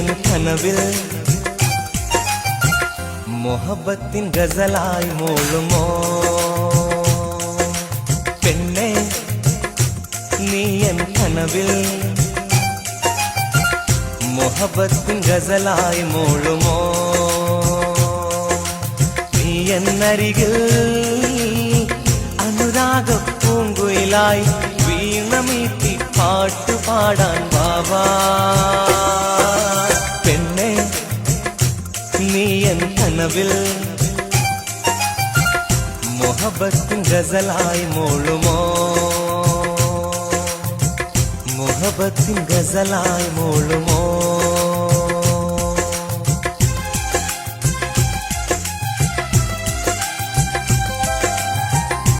N കനവിൽ മൊഹബത്തിൻ ഗസലായി മൂളുമോ പെണ്ണെ നീ എൻ കനവിൽ മൊഹബത്തിൻ ഗസലായി മൂളുമോ നീ എന്നരികിൽ അനുരാഗ പൂങ്കുയിലായി വീണമീട്ടി പാട്ടുപാടാൻ വാവാ പെണ്ണെ നീ എൻ കനവിൽ മൊഹബത്തിൻ ഗസലായി മൂളുമോ മൊഹബത്തിൻ ഗസലായി മൂളുമോ